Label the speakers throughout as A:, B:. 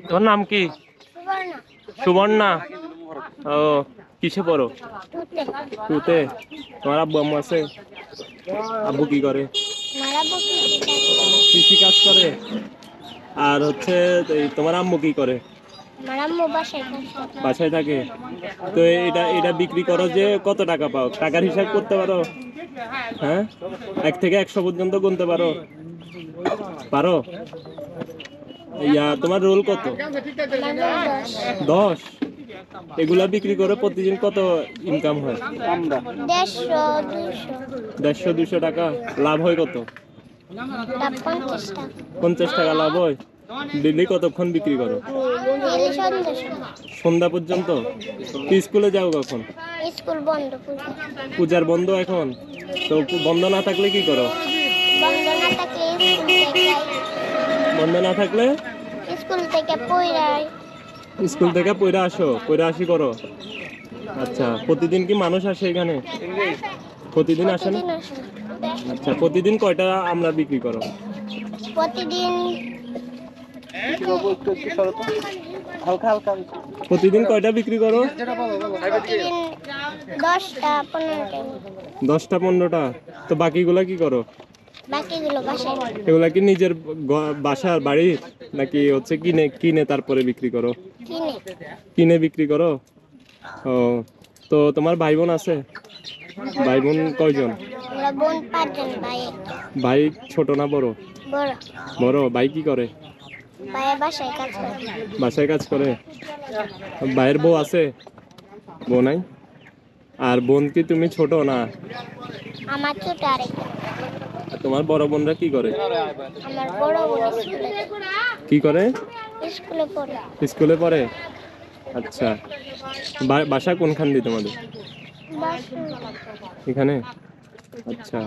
A: তোমার নাম কি? সুবর্ণা। ও কিসে পড়ো? টুতে। তোমার আব্বু আম্মু আছে? আব্বু কি করে? কৃষি কাজ করে। আর হচ্ছে তোমার আম্মু কি করে? বাসায় থাকে। তো এটা এটা বিক্রি করো যে কত টাকা পাও? টাকার হিসাব করতে পারো? হ্যাঁ, 1 থেকে 100 পর্যন্ত গুনতে পারো? পারো? তোমার রোল কত? 10। এগুলা বিক্রি করে প্রতিদিন কত ইনকাম হয়? 150-200 টাকা। লাভ হয় কত? 50 টাকা লাভ হয়। ডেইলি কতক্ষণ বিক্রি করো? সন্ধ্যা পর্যন্ত। স্কুলে যাও কখন?
B: স্কুল বন্ধ।
A: পূজার বন্ধ এখন। তো বন্ধ না থাকলে কি করো? বন্ধ না থাকলে স্কুল থেকে পড়ে আসো, পড়ে আসি করো। আচ্ছা, প্রতিদিন কি মানুষ আসে এখানে? প্রতিদিন আসেন? আচ্ছা, প্রতিদিন কয়টা আমরা বিক্রি করো? প্রতিদিন কয়টা বিক্রি করো? 10টা-15টা। তো বাকিগুলা কি করো? এগুলা কি নিজের বাসার বাড়ির নাকি হচ্ছে কিনে তারপরে বিক্রি করো? কিনে বিক্রি করো। ও, তো তোমার ভাই বোন আছে? ভাই বোন কয়জন? ভাই ছোট না বড়? বড়। ভাই কি করে? বাসায় কাজ করে। ভাইয়ের বউ আছে? বউ নাই। আর বোন কি তুমি ছোট না?
B: আমার ছোট আরেকটা।
A: তোমার বড় বোনরা কি করে?
B: আমার বড় বোন
A: কি করে?
B: স্কুলে পড়ে।
A: আচ্ছা, বাসা কোনখান দিয়ে তোমাদের? এখানে। আচ্ছা,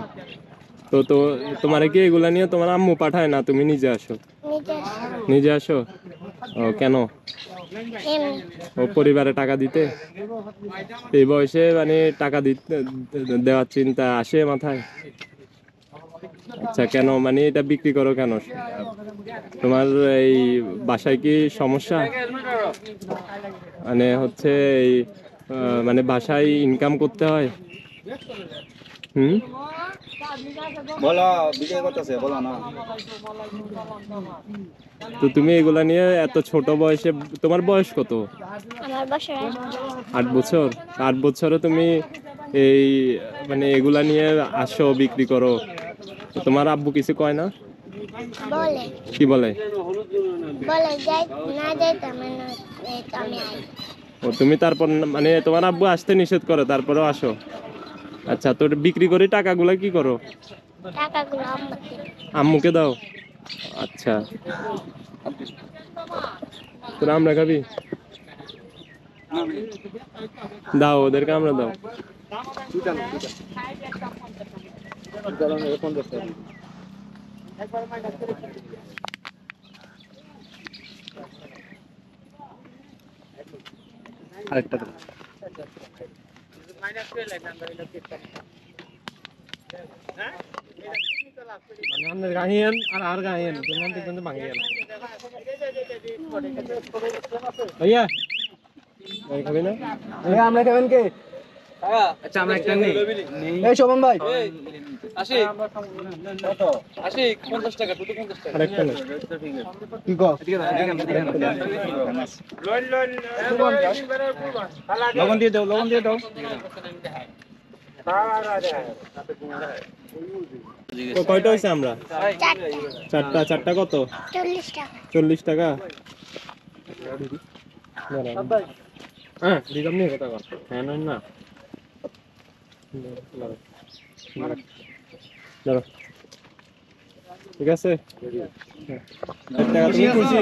A: তো তো তোমার কি এগুলা নিয়ে তোমার আম্মু পাঠায় না, তুমি নিজে আসো? নিজে আসো। ও, কেন? ও পরিবারে টাকা দিতে? এই বয়সে মানে টাকা দিতে দেওয়ার চিন্তা আসে মাথায়? আচ্ছা, কেন মানে এটা বিক্রি করো কেন? তোমার এই বাসায় কি সমস্যা? মানে হচ্ছে এই মানে বাসায় ইনকাম করতে হয়।
C: বলো, বিজয় করতেছে, বলো না।
A: তো তুমি এগুলা নিয়ে এত ছোট বয়সে, তোমার বয়স কত?
B: আমার বয়স
A: 8 বছর। 8 বছরে তুমি এই মানে এগুলা নিয়ে আসো, বিক্রি করো। তোমার আব্বু কিছু কয় না? কি বলে? ও, তুমি তারপর মানে তোমার আব্বু আসতে নিষেধ করে তারপরেও আসো? আচ্ছা, তো বিক্রি করে টাকাগুলা কি করো? আম্মুকে দাও। আচ্ছা, তোরা আমরা খাবি? দাও, ওদেরকে আমরা দাও।
C: আরেকটা
A: মানে গাহিয়েন আর গাহিয়েন কিন্তু ভাঙিয়ে গেল। ভাইয়া খাবি না?
C: আমরা খাবেন কে?
D: আচ্ছা, আমরা একটা নেই।
C: এই শোভন ভাই,
D: আশিক 50 টাকা, দুটো 50 টাকা।
A: আরেকটা নেই।
C: কি কও?
D: লবণ দিয়ে দাও, লবণ দিয়ে দাও।
A: তো কয়টা হয়েছে আমরা? 4টা কত? 40 টাকা। হ্যাঁ, দিলাম নিয়ে কথা কর। হ্যাঁ না ঠিক আছে। 4 টাকা তুমি খুশি?